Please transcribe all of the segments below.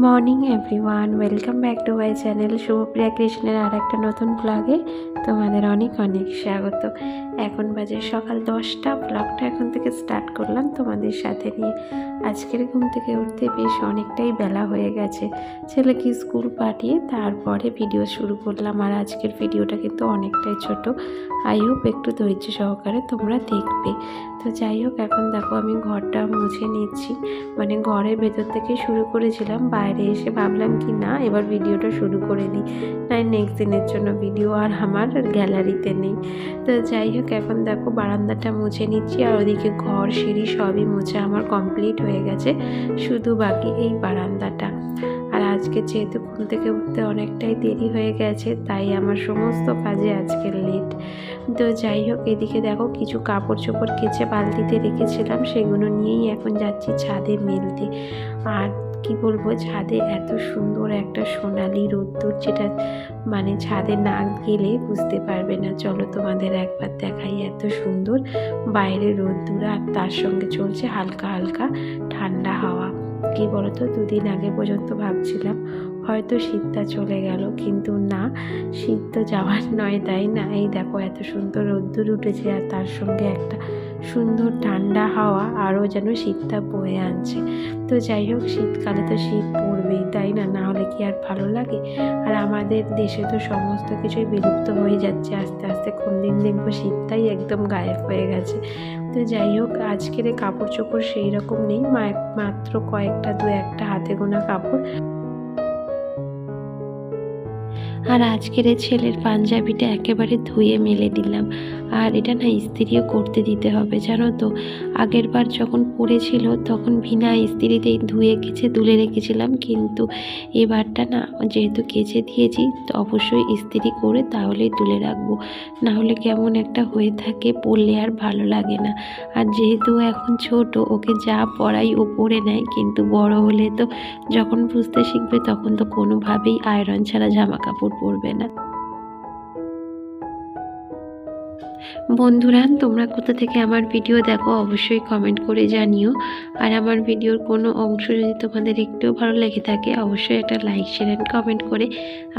Morning everyone, welcome back to my channel Shubhapriya কৃষ্ণের আর একটা নতুন ব্লগে তোমাদের অনেক অনেক স্বাগত। এখন বাজে সকাল 10টা। ব্লগটা এখন থেকে স্টার্ট করলাম তোমাদের সাথে নিয়ে। আজকের ঘুম থেকে উঠতে বেশ অনেকটাই বেলা হয়ে গেছে। ছেলেকে স্কুল পাঠিয়ে তারপরে ভিডিও শুরু করলাম। আর আজকের ভিডিওটা কিন্তু অনেকটাই ছোট। আই হোপ একটু ধৈর্য সহকারে তোমরা দেখবে। তো যাই হোক, এখন দেখো আমি ঘরটা মুছে নিচ্ছি। মানে ঘরের ভেতর থেকে শুরু করেছিলাম, বাইরে এসে ভাবলাম কি না এবার ভিডিওটা শুরু করে দিই, তাই নেক্সট দিনের জন্য ভিডিও আর আমার গ্যালারিতে নেই। তো যাই হোক, এখন দেখো বারান্দাটা মুছে নিচ্ছি। আর ওদিকে ঘর সিঁড়ি সবই মুছে আমার কমপ্লিট হয়ে গেছে, শুধু বাকি এই বারান্দাটা। আর আজকে যেহেতু ঘুম থেকে উঠতে অনেকটাই দেরি হয়ে গেছে, তাই আমার সমস্ত কাজে আজকে লেট। তো যাই হোক, এদিকে দেখো কিছু কাপড় চোপড় কেচে বালতিতে রেখেছিলাম, সেগুলো নিয়েই এখন যাচ্ছি ছাদে মেলতে। আর কি বলবো, ছাদে এত সুন্দর একটা সোনালি রোদ্দুর, যেটা মানে ছাদে না গেলে বুঝতে পারবে না। চলো তোমাদের একবার দেখাই, এত সুন্দর বাইরে রোদ্দুর, আর তার সঙ্গে চলছে হালকা হালকা ঠান্ডা হাওয়া। কি বলতো, দুদিন আগে পর্যন্ত ভাবছিলাম হয়তো শীতটা চলে গেল, কিন্তু না, শীত তো যাওয়ার নয়, তাই না? এই দেখো এত সুন্দর রোদ্দুর উঠেছে, আর তার সঙ্গে একটা সুন্দর ঠান্ডা হাওয়া, আরও যেন শীতটা বয়ে আনছে। তো যাই হোক, শীতকালে তো শীত পড়বেই, তাই না? না হলে কি আর ভালো লাগে? আর আমাদের দেশে তো সমস্ত কিছুই বিলুপ্ত হয়ে যাচ্ছে আস্তে আস্তে। কোন দিন দেখবো শীতটাই একদম গায়েব হয়ে গেছে। তো যাই হোক, আজকের কাপড় চোপড় সেই রকম নেই, মাত্র কয়েকটা দু একটা হাতে গোনা কাপড়। আর আজকের ছেলের পাঞ্জাবিটা একেবারে ধুয়ে মেলে দিলাম। আর এটা না ইস্ত্রিও করতে দিতে হবে, জানো তো। আগের বার যখন পরেছিল তখন বিনা ইস্ত্রিতেই ধুয়ে কেচে তুলে রেখেছিলাম, কিন্তু এবারটা না, যেহেতু কেচে দিয়েছি তো অবশ্যই ইস্ত্রি করে তাহলেই তুলে রাখবো, না হলে কেমন একটা হয়ে থাকে, পরলে আর ভালো লাগে না। আর যেহেতু এখন ছোট, ওকে যা পরাই ও পরে নেয়, কিন্তু বড় হলে তো যখন বুঝতে শিখবে তখন তো কোনোভাবেই আয়রন ছাড়া জামা কাপড় পরবে না। বন্ধুরা, তোমরা কোথা থেকে আমার ভিডিও দেখো অবশ্যই কমেন্ট করে জানিও। আর আমার ভিডিওর কোনো অংশ যদি তোমাদের একটু ভালো লেগে থাকে, অবশ্যই একটা লাইক শেয়ার অ্যান্ড কমেন্ট করে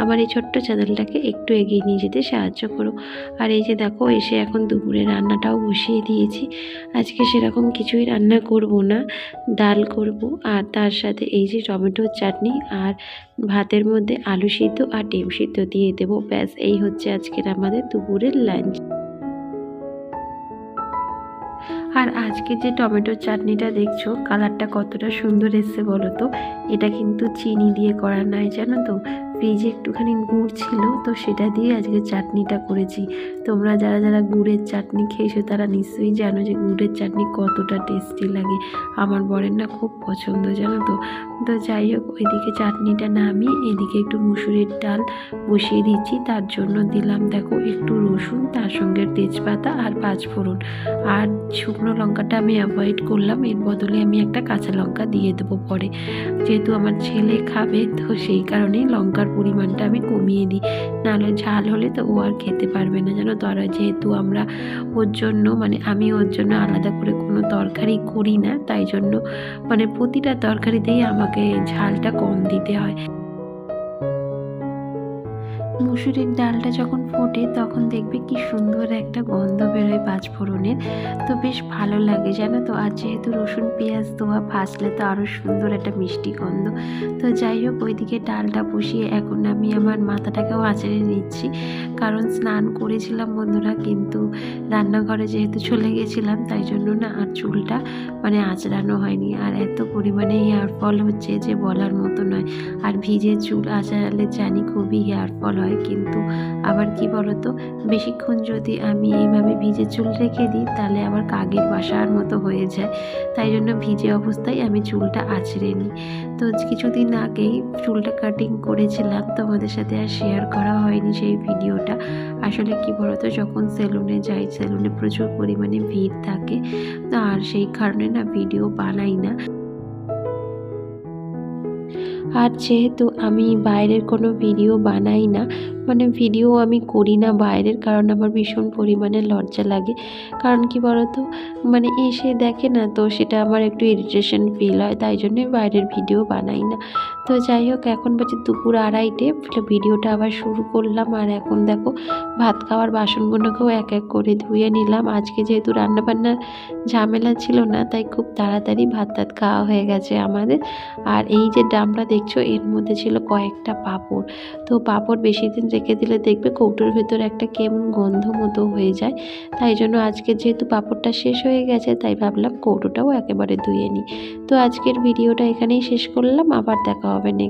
আমার এই ছোট্ট চ্যানেলটাকে একটু এগিয়ে নিয়ে যেতে সাহায্য করো। আর এই যে দেখো, এসে এখন দুপুরে রান্নাটাও বসিয়ে দিয়েছি। আজকে সেরকম কিছুই রান্না করব না, ডাল করব, আর তার সাথে এই যে টমেটোর চাটনি, আর ভাতের মধ্যে আলু সিদ্ধ আর ডিম সিদ্ধ দিয়ে দেবো। ব্যাস, এই হচ্ছে আজকের আমাদের দুপুরের লাঞ্চ। আর আজকে যে টমেটোর চাটনিটা দেখছো, কালারটা কতটা সুন্দর এসছে বলো তো। এটা কিন্তু চিনি দিয়ে করা নয়, জানো তো। ফ্রিজে একটুখানি গুড় ছিল, তো সেটা দিয়ে আজকে চাটনিটা করেছি। তোমরা যারা যারা গুড়ের চাটনি খেয়েছো তারা নিশ্চয়ই জানো যে গুড়ের চাটনি কতটা টেস্টি লাগে। আমার বরের না খুব পছন্দ, জানো তো। তো যাই হোক, ওইদিকে চাটনিটা নামিয়ে এদিকে একটু মুসুরির ডাল বসিয়ে দিচ্ছি। তার জন্য দিলাম দেখো একটু রসুন, তার সঙ্গে তেজপাতা আর পাঁচফোড়ন। আর শুকনো লঙ্কাটা আমি অ্যাভয়েড করলাম, এর বদলে আমি একটা কাঁচা লঙ্কা দিয়ে দেবো পরে, যেহেতু আমার ছেলে খাবে, তো সেই কারণেই লঙ্কার পরিমাণটা আমি কমিয়ে দিই। নাহলে ঝাল হলে তো ও আর খেতে পারবে না, জানো তো। আর যেহেতু আমরা ওর জন্য, মানে আমি ওর জন্য আলাদা করে কোনো তরকারি করি না, তাই জন্য মানে প্রতিটা তরকারিতেই আমাকে ঝালটা কম দিতে হয়। মুসুরির ডালটা যখন ফোটে তখন দেখবে কি সুন্দর একটা গন্ধ বেরোয় পাঁচফোড়নের, তো বেশ ভালো লাগে, জানো তো। আর যেহেতু রসুন পেঁয়াজ দেওয়া, ভাজলে তো আরও সুন্দর একটা মিষ্টি গন্ধ। তো যাই হোক, ওইদিকে ডালটা বসিয়ে এখন আমি আমার মাথাটাকেও আঁচড়ে নিচ্ছি, কারণ স্নান করেছিলাম বন্ধুরা, কিন্তু রান্নাঘরে যেহেতু চলে গেছিলাম, তাই জন্য না আর চুলটা মানে আঁচড়ানো হয়নি। আর এত পরিমাণে হেয়ার ফল হচ্ছে যে বলার মতো নয়। আর ভিজে চুল আঁচড়ালে জানি খুবই হেয়ার ফল হয়, কিন্তু আবার কি বলতো, বেশিক্ষণ যদি আমি এইভাবে ভিজে চুল রেখে দিই তাহলে আবার কাকের বাসার মতো হয়ে যায়। তাই জন্য ভিজে অবস্থায় আমি চুলটা আঁচড়ে নিই। তো কিছুদিন আগেই চুলটা কাটিং করেছিলাম, তোমাদের সাথে আর শেয়ার করা হয়নি সেই ভিডিওটা। আসলে কি বলতো, যখন সেলুনে যাই, সেলুনে প্রচুর পরিমাণে ভিড় থাকে, তো আর সেই কারণে না ভিডিও বানাই না। আর যেহেতু আমি বাইরের কোনো ভিডিও বানাই না, মানে ভিডিও আমি করি না বাইরের, কারণ আমার ভীষণ পরিমাণে লজ্জা লাগে। কারণ কি বলতো, মানে এসে দেখে না, তো সেটা আমার একটু ইরিটেশন ফিল হয়, তাই জন্যই বাইরের ভিডিও বানাই না। তো যাই হোক, এখন বাজে দুপুর 2:30, ভিডিওটা আবার শুরু করলাম। আর এখন দেখো ভাত খাওয়ার বাসনগুলোকেও এক এক করে ধুয়ে নিলাম। আজকে যেহেতু রান্নাবান্নার ঝামেলা ছিল না, তাই খুব তাড়াতাড়ি ভাত টাত খাওয়া হয়ে গেছে আমাদের। আর এই যে ড্রামটা দেখছো, এর মধ্যে ছিল কয়েকটা পাঁপড়। তো পাঁপড় বেশি দিন রেখে দিলে দেখবে কৌটোর ভেতরে একটা কেমন গন্ধ মতো হয়ে যায়। তাই জন্য আজকে যেহেতু পাঁপড়টা শেষ হয়ে গেছে, তাই ভাবলাম কৌটোটাও একেবারে ধুয়ে নিই। তো আজকের ভিডিওটা এখানেই শেষ করলাম, আবার দেখা হবে নেক্সট।